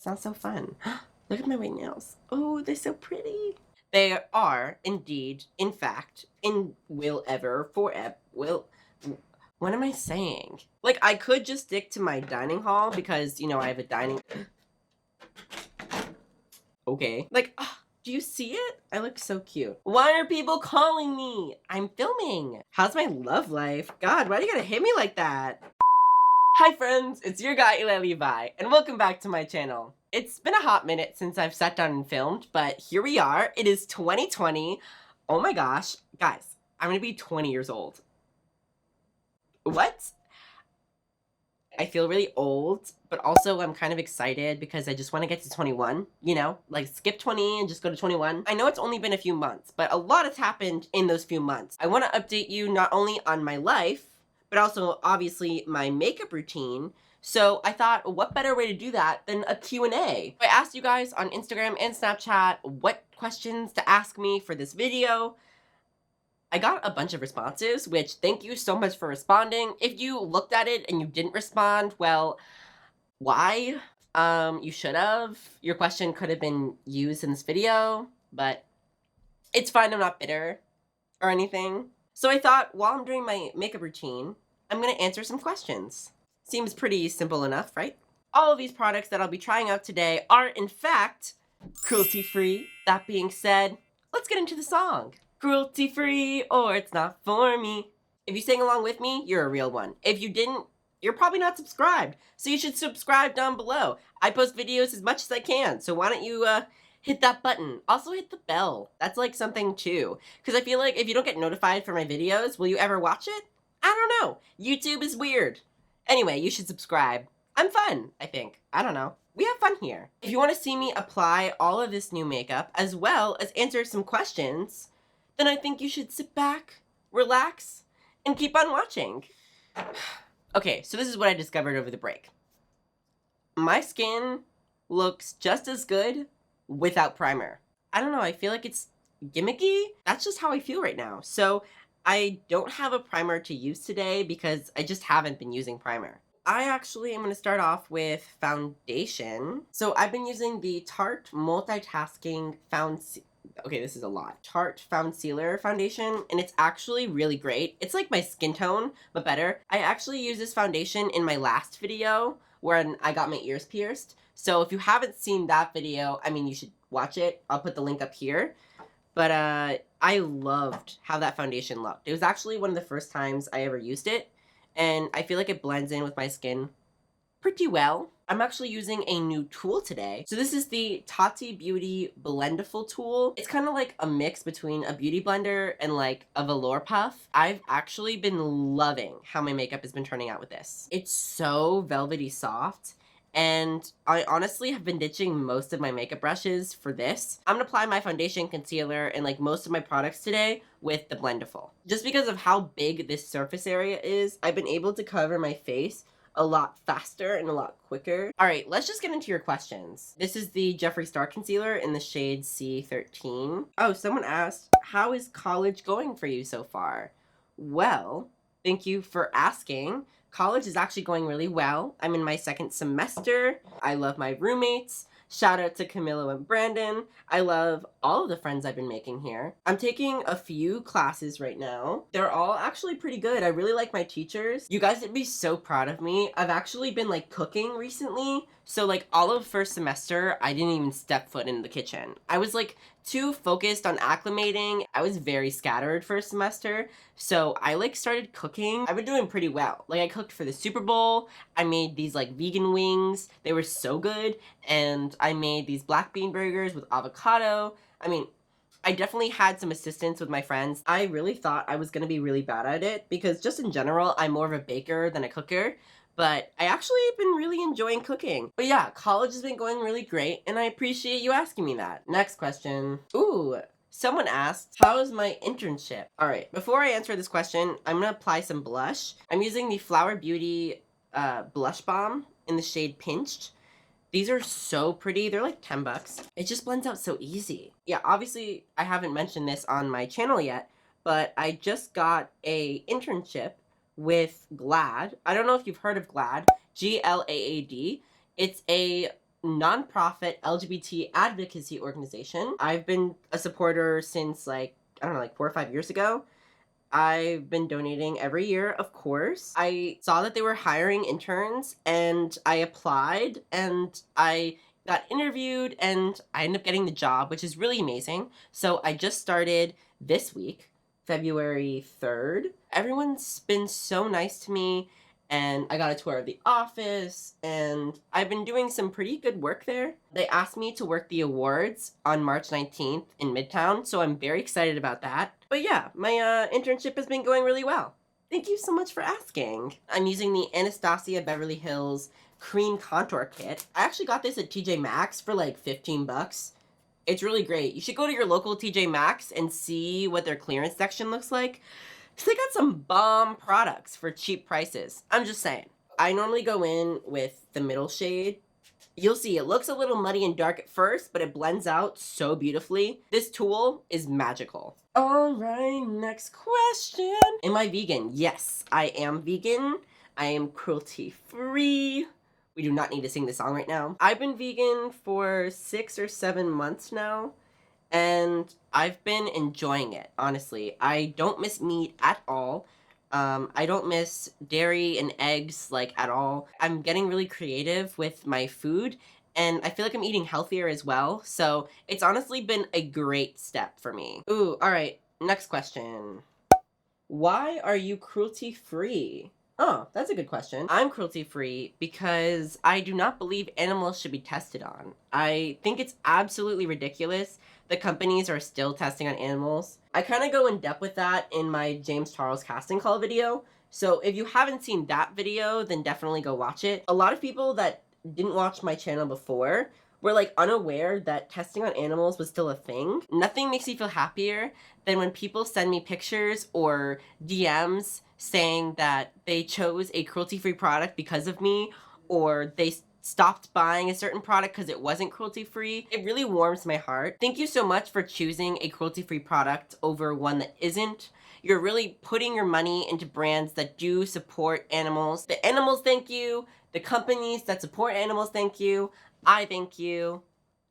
Sounds so fun. Look at my white nails. Oh, they're so pretty. They are indeed, in fact, will ever, forever, will. What am I saying? Like, I could just stick to my dining hall because, you know, I have a dining. Okay. Like, do you see it? I look so cute. Why are people calling me? I'm filming. How's my love life? God, why do you gotta hit me like that? Hi friends, it's your guy Eli Levi, and welcome back to my channel. It's been a hot minute since I've sat down and filmed, but here we are. It is 2020. Oh my gosh. Guys, I'm gonna be 20 years old. What? I feel really old, but also I'm kind of excited because I just want to get to 21, you know? Like, skip 20 and just go to 21. I know it's only been a few months, but a lot has happened in those few months. I want to update you not only on my life, but also, obviously, my makeup routine. So I thought, what better way to do that than a Q&A? I asked you guys on Instagram and Snapchat what questions to ask me for this video. I got a bunch of responses, which thank you so much for responding. If you looked at it and you didn't respond, well, why? You should have. Your question could have been used in this video, but it's fine. I'm not bitter or anything. So I thought while I'm doing my makeup routine, I'm gonna answer some questions. Seems pretty simple enough, right? All of these products that I'll be trying out today are, in fact, cruelty-free. That being said, let's get into the song. Cruelty-free, or it's not for me. If you sang along with me, you're a real one. If you didn't, you're probably not subscribed. So you should subscribe down below. I post videos as much as I can, so why don't you hit that button. Also hit the bell. That's like something too. Because I feel like if you don't get notified for my videos, will you ever watch it? I don't know. YouTube is weird. Anyway, you should subscribe. I'm fun, I think. I don't know. We have fun here. If you want to see me apply all of this new makeup, as well as answer some questions, then I think you should sit back, relax, and keep on watching. Okay, so this is what I discovered over the break. My skin looks just as good without primer. I don't know, I feel like it's gimmicky. That's just how I feel right now. So I don't have a primer to use today because I just haven't been using primer. I actually am going to start off with foundation. So I've been using the Tarte Multitasking Okay, this is a lot. Tarte Foundcealer foundation, and it's actually really great. It's like my skin tone, but better. I actually used this foundation in my last video when I got my ears pierced. So if you haven't seen that video, I mean, you should watch it. I'll put the link up here. But I loved how that foundation looked. It was actually one of the first times I ever used it, and I feel like it blends in with my skin pretty well. I'm actually using a new tool today. So this is the Tati Beauty Blendiful tool. It's kind of like a mix between a beauty blender and like a velour puff. I've actually been loving how my makeup has been turning out with this. It's so velvety soft. And I honestly have been ditching most of my makeup brushes for this. I'm gonna apply my foundation, concealer, and like most of my products today with the Blendiful. Just because of how big this surface area is, I've been able to cover my face a lot faster and a lot quicker. All right, let's just get into your questions. This is the Jeffree Star Concealer in the shade C13. Oh, someone asked, how is college going for you so far? Well, thank you for asking. College is actually going really well. I'm in my second semester. I love my roommates. Shout out to Camilo and Brandon. I love all of the friends I've been making here. I'm taking a few classes right now. They're all actually pretty good. I really like my teachers. You guys would be so proud of me. I've actually been like cooking recently. So like all of first semester, I didn't even step foot in the kitchen. I was like too focused on acclimating. I was very scattered first semester. So I like started cooking. I've been doing pretty well. Like I cooked for the Super Bowl. I made these like vegan wings. They were so good. And I made these black bean burgers with avocado. I mean, I definitely had some assistance with my friends. I really thought I was going to be really bad at it because just in general, I'm more of a baker than a cooker. But I actually have been really enjoying cooking. But yeah, college has been going really great, and I appreciate you asking me that. Next question. Ooh, someone asked, how is my internship? All right, before I answer this question, I'm gonna apply some blush. I'm using the Flower Beauty blush balm in the shade Pinched. These are so pretty. They're like 10 bucks. It just blends out so easy. Yeah, obviously, I haven't mentioned this on my channel yet, but I just got a internship with Glad. I don't know if you've heard of Glad. Glad. It's a nonprofit LGBT advocacy organization. I've been a supporter since like, I don't know, like 4 or 5 years ago. I've been donating every year, of course. I saw that they were hiring interns and I applied and I got interviewed and I ended up getting the job, which is really amazing. So I just started this week, February 3rd. Everyone's been so nice to me and I got a tour of the office and I've been doing some pretty good work there. They asked me to work the awards on March 19th in Midtown, so I'm very excited about that. But yeah, my internship has been going really well. Thank you so much for asking. I'm using the Anastasia Beverly Hills Cream Contour Kit. I actually got this at TJ Maxx for like 15 bucks. It's really great. You should go to your local TJ Maxx and see what their clearance section looks like. Because they got some bomb products for cheap prices. I'm just saying. I normally go in with the middle shade. You'll see it looks a little muddy and dark at first, but it blends out so beautifully. This tool is magical. All right, next question. Am I vegan? Yes, I am vegan. I am cruelty-free. We do not need to sing the song right now. I've been vegan for 6 or 7 months now, and I've been enjoying it, honestly. I don't miss meat at all. I don't miss dairy and eggs, like, at all. I'm getting really creative with my food, and I feel like I'm eating healthier as well, so it's honestly been a great step for me. Ooh, alright, next question. Why are you cruelty-free? Oh, that's a good question. I'm cruelty-free because I do not believe animals should be tested on. I think it's absolutely ridiculous that companies are still testing on animals. I kind of go in depth with that in my James Charles casting call video, so if you haven't seen that video, then definitely go watch it. A lot of people that didn't watch my channel before were like unaware that testing on animals was still a thing. Nothing makes me feel happier than when people send me pictures or DMs saying that they chose a cruelty-free product because of me, or they stopped buying a certain product because it wasn't cruelty-free. It really warms my heart. Thank you so much for choosing a cruelty-free product over one that isn't. You're really putting your money into brands that do support animals. The animals thank you. The companies that support animals thank you. I thank you.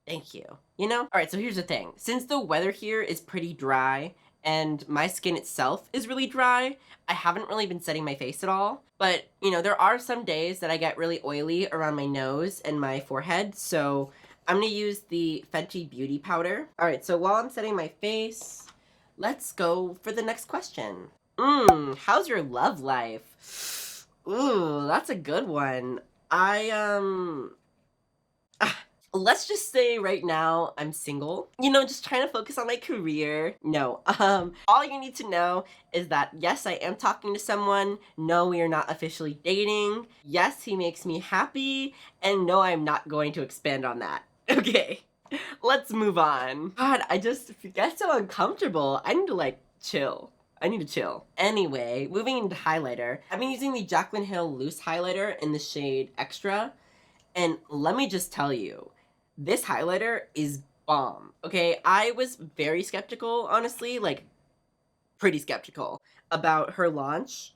Thank you. You know? Alright, so here's the thing. Since the weather here is pretty dry, and my skin itself is really dry, I haven't really been setting my face at all. But, you know, there are some days that I get really oily around my nose and my forehead, so I'm gonna use the Fenty Beauty Powder. Alright, so while I'm setting my face, let's go for the next question. How's your love life? Ooh, that's a good one. Let's just say right now I'm single. You know, just trying to focus on my career. No, all you need to know is that yes, I am talking to someone. No, we are not officially dating. Yes, he makes me happy. And no, I'm not going to expand on that. Okay, let's move on. God, I just get so uncomfortable. I need to like chill. I need to chill. Anyway, moving into highlighter. I've been using the Jaclyn Hill Loose Highlighter in the shade Extra. And let me just tell you, this highlighter is bomb, okay? I was very skeptical, honestly, like, pretty skeptical about her launch,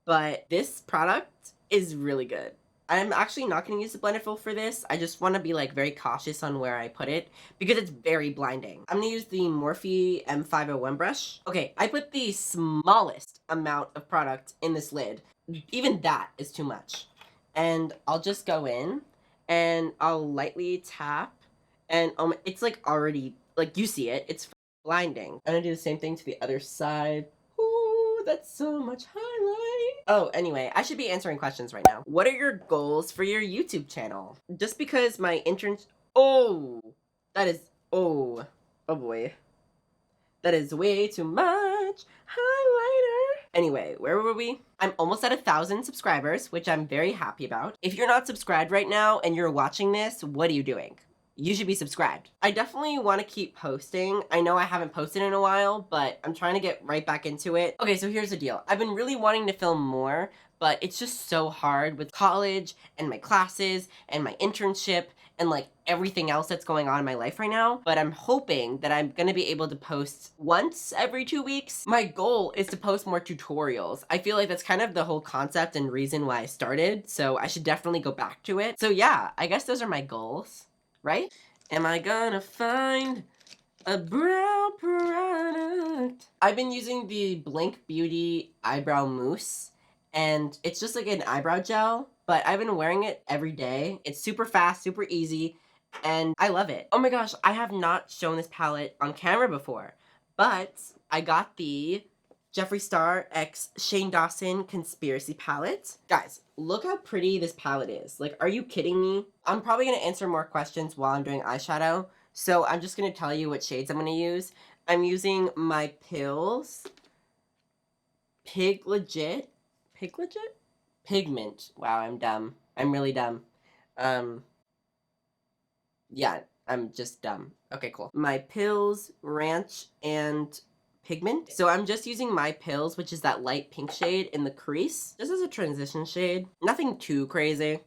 but this product is really good. I'm actually not going to use the Blendiful for this. I just want to be, like, very cautious on where I put it, because it's very blinding. I'm going to use the Morphe M501 brush. Okay, I put the smallest amount of product in this lid. Even that is too much. And I'll just go in, and I'll lightly tap, and it's like already, like, you see it, it's blinding. I'm gonna do the same thing to the other side. Ooh, that's so much highlight. Oh, anyway, I should be answering questions right now. What are your goals for your YouTube channel? Just because my oh boy. That is way too much highlighter. Anyway, where were we? I'm almost at 1,000 subscribers, which I'm very happy about. If you're not subscribed right now and you're watching this, what are you doing? You should be subscribed. I definitely want to keep posting. I know I haven't posted in a while, but I'm trying to get right back into it. Okay, so here's the deal. I've been really wanting to film more, but it's just so hard with college and my classes and my internship and like everything else that's going on in my life right now, but I'm hoping that I'm gonna be able to post once every 2 weeks. My goal is to post more tutorials. I feel like that's kind of the whole concept and reason why I started, so I should definitely go back to it. So yeah, I guess those are my goals, right? Am I gonna find a brow product? I've been using the Blinc Beauty Eyebrow Mousse, and it's just like an eyebrow gel, but I've been wearing it every day. It's super fast, super easy, and I love it. Oh my gosh, I have not shown this palette on camera before, but I got the Jeffree Star x Shane Dawson Conspiracy Palette. Guys, look how pretty this palette is. Like, are you kidding me? I'm probably gonna answer more questions while I'm doing eyeshadow, so I'm just gonna tell you what shades I'm gonna use. I'm using my Pills Pig Legit? Pigment. Wow, I'm dumb. I'm really dumb. Yeah, I'm just dumb. Okay, cool. My Pills, Ranch, and Pigment. So I'm just using my Pills, which is that light pink shade in the crease. This is a transition shade. Nothing too crazy.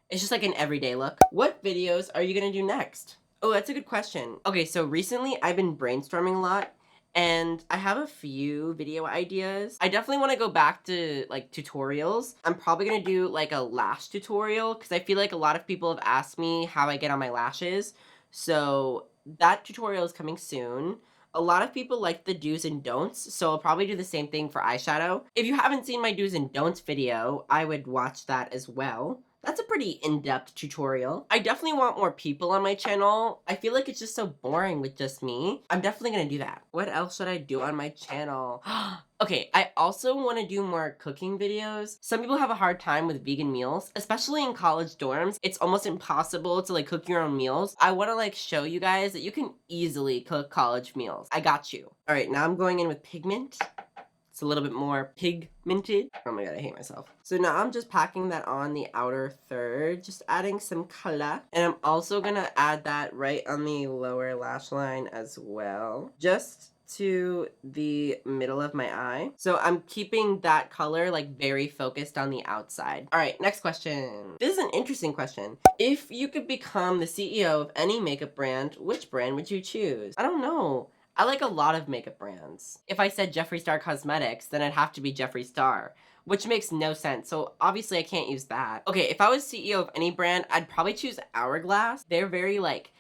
It's just like an everyday look. What videos are you gonna do next? Oh, that's a good question. Okay, so recently I've been brainstorming a lot, and I have a few video ideas. I definitely want to go back to like tutorials. I'm probably gonna do like a lash tutorial because I feel like a lot of people have asked me how I get on my lashes. So that tutorial is coming soon. A lot of people like the do's and don'ts, so I'll probably do the same thing for eyeshadow. If you haven't seen my do's and don'ts video, I would watch that as well. That's a pretty in-depth tutorial. I definitely want more people on my channel. I feel like it's just so boring with just me. I'm definitely gonna do that. What else should I do on my channel? Okay, I also want to do more cooking videos. Some people have a hard time with vegan meals, especially in college dorms. It's almost impossible to like cook your own meals. I want to like show you guys that you can easily cook college meals. I got you. All right, now I'm going in with pigment. It's a little bit more pigmented. Oh my god, I hate myself. So now I'm just packing that on the outer third, just adding some color. And I'm also gonna add that right on the lower lash line as well, just to the middle of my eye. So I'm keeping that color like very focused on the outside. All right, next question. This is an interesting question. If you could become the CEO of any makeup brand, which brand would you choose? I don't know. I like a lot of makeup brands. If I said Jeffree Star Cosmetics, then I'd have to be Jeffree Star, which makes no sense, so obviously I can't use that. Okay, if I was CEO of any brand, I'd probably choose Hourglass. They're very, like,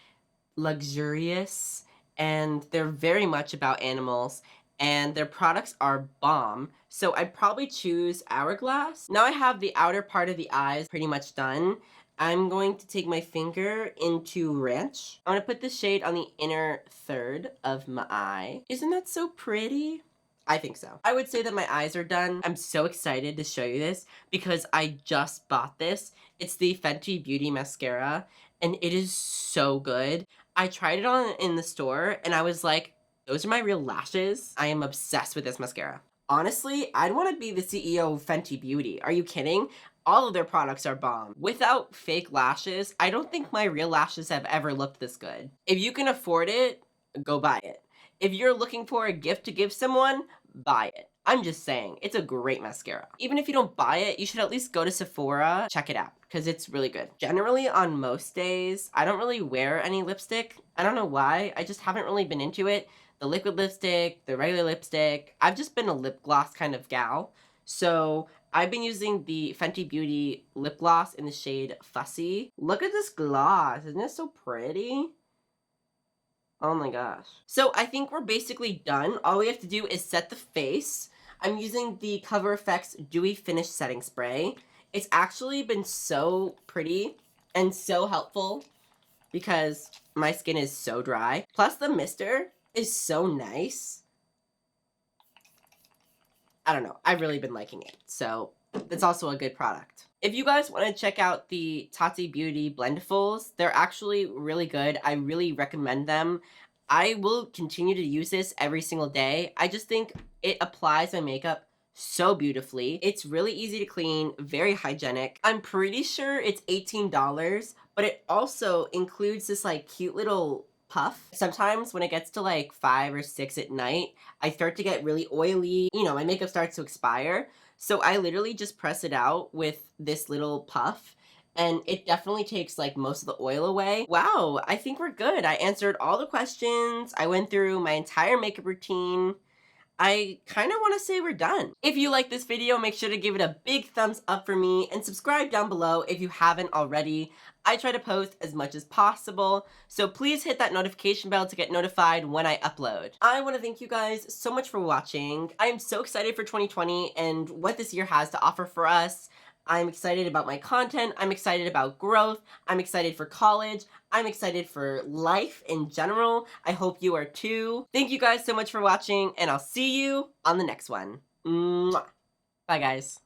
luxurious, and they're very much about animals, and their products are bomb, so I'd probably choose Hourglass. Now I have the outer part of the eyes pretty much done. I'm going to take my finger into Ranch. I'm gonna put the shade on the inner third of my eye. Isn't that so pretty? I think so. I would say that my eyes are done. I'm so excited to show you this because I just bought this. It's the Fenty Beauty Mascara, and it is so good. I tried it on in the store, and I was like, those are my real lashes. I am obsessed with this mascara. Honestly, I'd want to be the CEO of Fenty Beauty. Are you kidding? All of their products are bomb. Without fake lashes, I don't think my real lashes have ever looked this good. If you can afford it, go buy it. If you're looking for a gift to give someone, buy it. I'm just saying, it's a great mascara. Even if you don't buy it, you should at least go to Sephora, check it out, because it's really good. Generally, on most days, I don't really wear any lipstick. I don't know why, I just haven't really been into it. The liquid lipstick, the regular lipstick, I've just been a lip gloss kind of gal. So I've been using the Fenty Beauty lip gloss in the shade Fussy. Look at this gloss, isn't it so pretty? Oh my gosh. So I think we're basically done. All we have to do is set the face. I'm using the Cover Effects Dewy Finish Setting Spray. It's actually been so pretty and so helpful because my skin is so dry. Plus the mister is so nice. I don't know. I've really been liking it. So it's also a good product. If you guys want to check out the Tati Beauty Blendifuls, they're actually really good. I really recommend them. I will continue to use this every single day. I just think it applies my makeup so beautifully. It's really easy to clean, very hygienic. I'm pretty sure it's $18, but it also includes this like cute little puff. Sometimes when it gets to like 5 or 6 at night, I start to get really oily. You know, my makeup starts to expire. So I literally just press it out with this little puff, and it definitely takes like most of the oil away. Wow, I think we're good. I answered all the questions. I went through my entire makeup routine. I kind of want to say we're done. If you like this video, make sure to give it a big thumbs up for me and subscribe down below if you haven't already. I try to post as much as possible, so please hit that notification bell to get notified when I upload. I want to thank you guys so much for watching. I am so excited for 2020 and what this year has to offer for us. I'm excited about my content. I'm excited about growth. I'm excited for college. I'm excited for life in general. I hope you are too. Thank you guys so much for watching, and I'll see you on the next one. Mwah. Bye, guys.